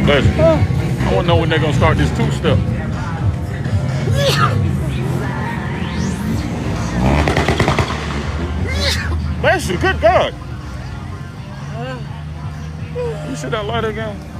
Bless you. I want to know when they're going to start this two-step. Bless you. Good God. You see that light again?